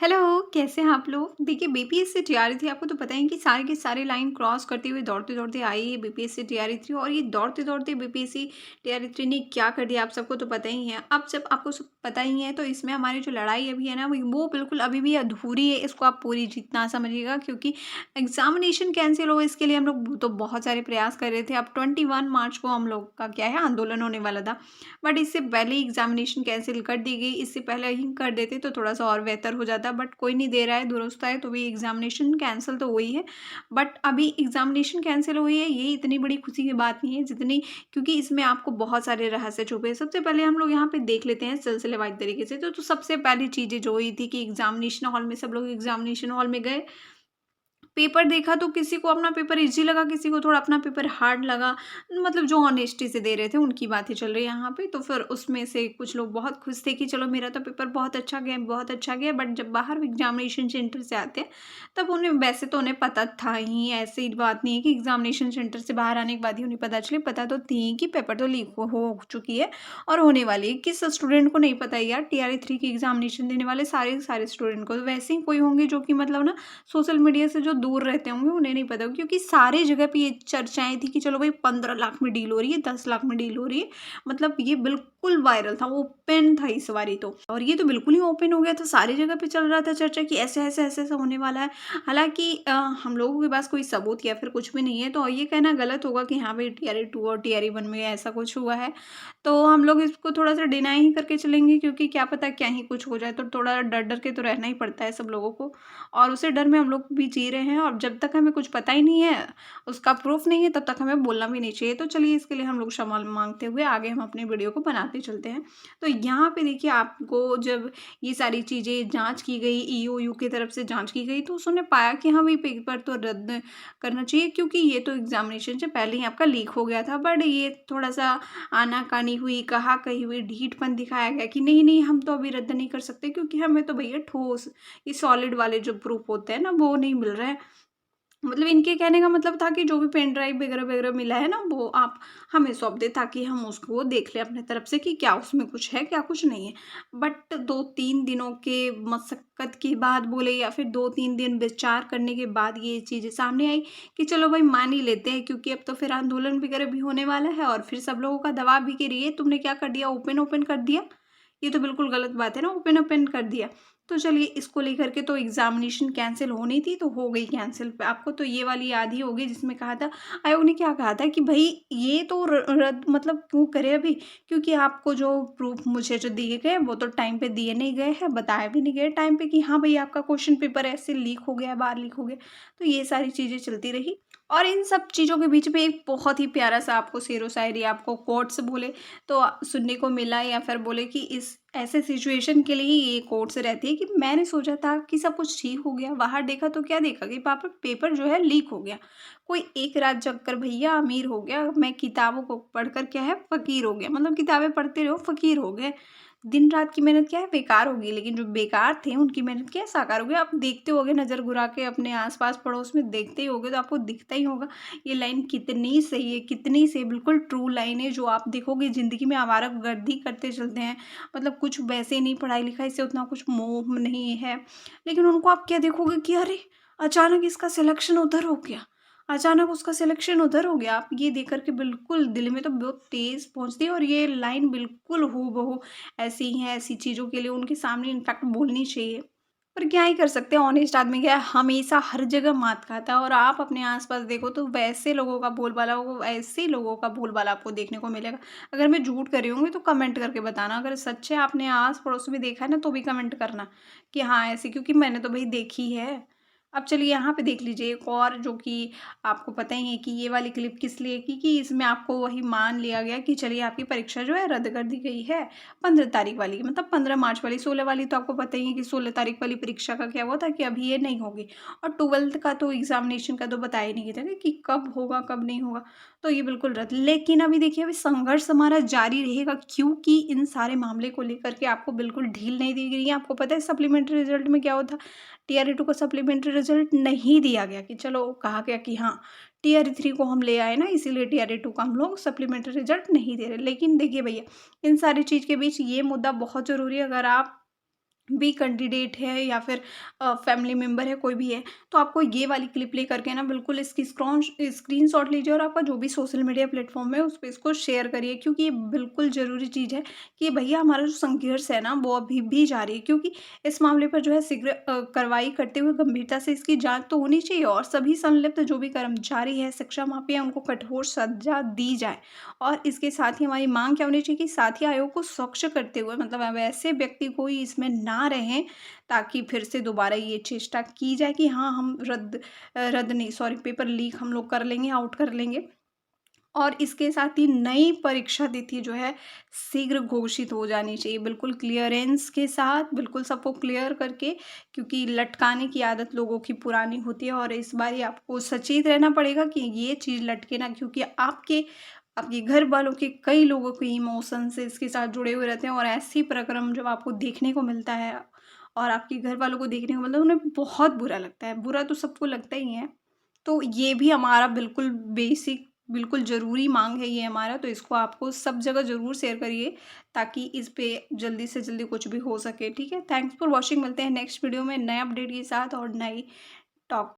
Hello, कैसे हैं आप लोग? देखिए बीपीएससी तैयारी थी, आपको तो पता ही है कि सारे के सारे लाइन क्रॉस करते हुए दौड़ते-दौड़ते आई है बीपीएससी तैयारी थी और ये दौड़ते-दौड़ते बीपीएससी तैयारी थ्री ने क्या कर दिया आप सबको तो पता ही है। अब जब आपको सब पता ही है तो इसमें हमारी जो लड़ाई अभी है ना वो बिल्कुल अभी भी अधूरी है, इसको आप पूरी जीत ना समझिएगा क्योंकि एग्ज़ामिनेशन कैंसल हो इसके लिए हम लोग तो बहुत सारे प्रयास कर रहे थे। अब 21 मार्च को हम लोग का क्या है आंदोलन होने वाला था। बट इससे पहले ही एग्ज़ामिनेशन कैंसल कर दी गई, इससे पहले ही कर देते तो थोड़ा-सा और बेहतर हो जाता बट कोई नहीं दे रहा है, दुरुस्त है तो भी एग्ज़ामिनेशन कैंसल तो हुई है। बट अभी एग्ज़ामिनेशन कैंसल हुई है ये इतनी बड़ी खुशी की बात नहीं है जितनी क्योंकि इसमें आपको बहुत सारे रहस्य छुपे हैं। सबसे पहले हम लोग यहाँ पे देख लेते हैं सिलसिलेवार तरीके से तो सबसे पहली चीज़ें जो हुई थी कि एग्ज़ामिनेशन हॉल में सब लोग एग्ज़ामिनेशन हॉल में गए। पेपर देखा तो किसी को अपना पेपर ईज़ी लगा, किसी को थोड़ा अपना पेपर हार्ड लगा। मतलब जो ऑनेस्टी से दे रहे थे उनकी बातें चल रही है यहाँ पे। तो फिर उसमें से कुछ लोग बहुत खुश थे कि चलो मेरा तो पेपर बहुत अच्छा गया, बहुत अच्छा गया। बट जब बाहर एग्ज़ामिनेशन सेंटर से आते हैं तब उन्हें वैसे तो उन्हें पता था ही, ऐसी बात नहीं है कि एग्ज़ामिनेशन सेंटर से बाहर आने के बाद ही उन्हें पता चली। पता तो थी कि पेपर तो लीक हो चुकी है और होने वाली है। किस स्टूडेंट को नहीं पता है यार टीआरई 3 की एग्ज़ामिनेशन देने वाले सारे के सारे स्टूडेंट को। तो वैसे ही कोई होंगे जो कि मतलब ना सोशल मीडिया से जो दूर रहते होंगे उन्हें नहीं पता होगा क्योंकि सारी जगह पे ये चर्चाएँ थी कि चलो भाई 15 लाख में डील हो रही है, 10 लाख में डील हो रही है। मतलब ये बिल्कुल वायरल था, ओपन था इस बारी तो। और ये तो बिल्कुल ही ओपन हो गया था, सारी जगह पे चल रहा था चर्चा कि ऐसे-ऐसे होने वाला है। हालाँकि हम लोगों के पास कोई सबूत या फिर कुछ भी नहीं है, तो ये कहना गलत होगा कि हाँ भाई टीआरई 2 और टीआरई 1 में ऐसा कुछ हुआ है। तो हम लोग इसको थोड़ा-सा डिनाई ही करके चलेंगे क्योंकि क्या पता क्या ही कुछ हो जाए, तो थोड़ा डर-डर के तो रहना ही पड़ता है सब लोगों को। और उसी डर में हम लोग भी जी रहे हैं और जब तक हमें कुछ पता ही नहीं है, उसका प्रूफ़ नहीं है, तब तक हमें बोलना भी नहीं चाहिए। तो चलिए इसके लिए हम लोग क्षमा माँगते हुए आगे हम अपनी वीडियो को बनाते चलते हैं। तो यहाँ पे देखिए आपको जब ये सारी चीज़ें जाँच की गई, ईओयू की तरफ से जाँच की गई तो उसने पाया कि हाँ, भई पेपर तो रद्द करना चाहिए क्योंकि ये तो एग्ज़ामिनेशन से पहले ही आपका लीक हो गया था। बट ये थोड़ा-सा आनाकानी हुई, कहा-कही हुई, ढीठपन दिखाया गया कि नहीं-नहीं हम तो अभी रद्द नहीं कर सकते क्योंकि हमें तो भैया ठोस ये सॉलिड वाले जो प्रूफ होते हैं ना वो नहीं मिल रहे हैं। मतलब इनके कहने का मतलब था कि जो भी पेन ड्राइव वगैरह-वगैरह मिला है ना वो आप हमें सौंप दें ताकि हम उसको देख लें अपने तरफ से कि क्या उसमें कुछ है, क्या कुछ नहीं है। बट 2-3 दिनों के मशक्कत के बाद बोले या फिर 2-3 दिन विचार करने के बाद ये चीज़ें सामने आई कि चलो भाई मान ही लेते हैं क्योंकि अब तो फिर आंदोलन वगैरह भी होने वाला है और फिर सब लोगों का दबाव भी कि ये तुमने क्या कर दिया ओपन-ओपन कर दिया। ये तो बिल्कुल गलत बात है ना ओपन-ओपन कर दिया। तो चलिए इसको लेकर के तो एग्ज़ामिनेशन कैंसल होनी थी तो हो गई कैंसल। आपको तो ये वाली याद ही होगी जिसमें कहा था आयोग ने क्या कहा था कि भई ये तो र रद्द मतलब क्यों करें अभी क्योंकि आपको जो प्रूफ़ मुझे जो दिए गए वो तो टाइम पे दिए नहीं गए हैं, बताया भी नहीं गया टाइम पे कि हाँ भई आपका क्वेश्चन पेपर ऐसे लीक हो गया, बाहर लीक हो गया। तो ये सारी चीज़ें चलती रही और इन सब चीज़ों के बीच में एक बहुत ही प्यारा-सा आपको शेरो-शायरी आपको कोट्स बोले तो सुनने को मिला या फिर बोले कि इस ऐसे सिचुएशन के लिए ही ये कोट्स रहती है कि मैंने सोचा था कि सब कुछ ठीक हो गया, बाहर देखा तो क्या देखा कि पापा पेपर जो है लीक हो गया। कोई एक रात जगकर भैया अमीर हो गया, मैं किताबों को पढ़कर क्या है फ़कीर हो गया। मतलब किताबें पढ़ते रहो फ़कीर हो गए। दिन रात की मेहनत क्या है बेकार होगी, लेकिन जो बेकार थे उनकी मेहनत क्या है साकार हो गई। आप देखते होगे नज़र घुरा के अपने आस-पास पड़ोस में देखते ही होगे तो आपको दिखता ही होगा ये लाइन कितनी सही है, कितनी सही बिल्कुल ट्रू लाइन है जो आप देखोगे ज़िंदगी में आवारागर्दी करते चलते हैं। मतलब कुछ वैसे नहीं पढ़ाई-लिखाई से उतना कुछ मोह नहीं है। लेकिन उनको आप क्या देखोगे कि अरे! अचानक इसका सिलेक्शन उधर हो गया, अचानक उसका सिलेक्शन उधर हो गया। आप ये देख कर के बिल्कुल दिल में तो बहुत ठेस पहुँचती है और ये लाइन बिल्कुल हूबहू ऐसी ही है, ऐसी चीज़ों के लिए उनके सामने इनफैक्ट बोलनी चाहिए। पर क्या ही कर सकते हैं ऑनेस्ट आदमी क्या है हमेशा हर जगह मात खाता है और आप अपने आस-पास देखो तो वैसे लोगों का बोलबाला वो ऐसे लोगों का बोलबाला आपको देखने को मिलेगा। अगर मैं झूठ कर रही होंगी तो कमेंट करके बताना, अगर सच है आपने आस-पड़ोस में देखा है ना तो भी कमेंट करना कि हाँ ऐसे क्योंकि मैंने तो भई देखी है। अब चलिए यहाँ पे देख लीजिए एक और जो कि आपको पता ही है कि ये वाली क्लिप किस लिए की कि इसमें आपको वही मान लिया गया कि चलिए आपकी परीक्षा जो है रद्द कर दी गई है 15 तारीख वाली मतलब 15 मार्च वाली 16 वाली तो आपको पता ही है कि 16 तारीख वाली परीक्षा का क्या हुआ था कि अभी ये नहीं होगी और 12th का तो एग्जामिनेशन का तो बताया ही नहीं था कि कब होगा कब नहीं होगा। तो ये बिल्कुल रद्द लेकिन अभी देखिए अभी संघर्ष हमारा जारी रहेगा क्योंकि इन सारे मामले को लेकर के आपको बिल्कुल ढील नहीं दी गई है। आपको पता है सप्लीमेंट्री रिजल्ट में क्या होता टीआरई 2 का सप्लीमेंट्री रिजल्ट नहीं दिया गया कि चलो कहा गया कि हाँ टीआरई 3 को हम ले आए ना इसीलिए टीआरई 2 का हम लोग सप्लीमेंट्री रिजल्ट नहीं दे रहे। लेकिन देखिए भैया इन सारी चीज़ के बीच ये मुद्दा बहुत ज़रूरी है। अगर आप भी कैंडिडेट है या फिर फैमिली मेंबर है, कोई भी है, तो आपको ये वाली क्लिप प्ले करके ना बिल्कुल इसकी स्क्रीनशॉट लीजिए और आपका जो भी सोशल मीडिया प्लेटफॉर्म है उस पे इसको शेयर करिए, क्योंकि ये बिल्कुल ज़रूरी चीज़ है कि भैया हमारा जो संघर्ष है ना वो अभी भी जारी है, क्योंकि इस मामले पर जो है शीघ्र कार्रवाई करते हुए गंभीरता से इसकी जांच तो होनी चाहिए और सभी संलिप्त जो भी कर्मचारी है, शिक्षा माफिया, उनको कठोर सजा दी जाए। और इसके साथ ही हमारी मांग क्या होनी चाहिए कि साथी आयोग को स्वच्छ करते हुए, मतलब अब ऐसे व्यक्ति कोई इसमें ना रहें, ताकि फिर से दोबारा ये चेष्टा की जाए कि हाँ, हम रद्द नहीं, सॉरी, पेपर लीक हम लोग कर लेंगे, आउट कर लेंगे। और इसके साथ ही नई परीक्षा तिथि जो है शीघ्र घोषित हो जानी चाहिए, बिल्कुल क्लियरेंस के साथ, बिल्कुल सबको क्लियर करके, क्योंकि लटकाने की आदत लोगों की पुरानी होती है और इस बार ये आपको सचेत रहना पड़ेगा कि ये चीज़ लटके ना, क्योंकि आपके आपके घर वालों के कई लोगों के इमोशंस इसके साथ जुड़े हुए रहते हैं और ऐसी प्रक्रम जब आपको देखने को मिलता है और आपके घर वालों को देखने को मिलता है, उन्हें बहुत बुरा लगता है। बुरा तो सबको लगता ही है। तो ये भी हमारा बिल्कुल बेसिक, बिल्कुल ज़रूरी माँग है ये हमारा, तो इसको आपको सब जगह ज़रूर शेयर करिए, ताकि इस पे जल्दी से जल्दी कुछ भी हो सके, ठीक है? थैंक्स फॉर वॉचिंग, मिलते हैं नेक्स्ट वीडियो में नए अपडेट के साथ और नई टॉप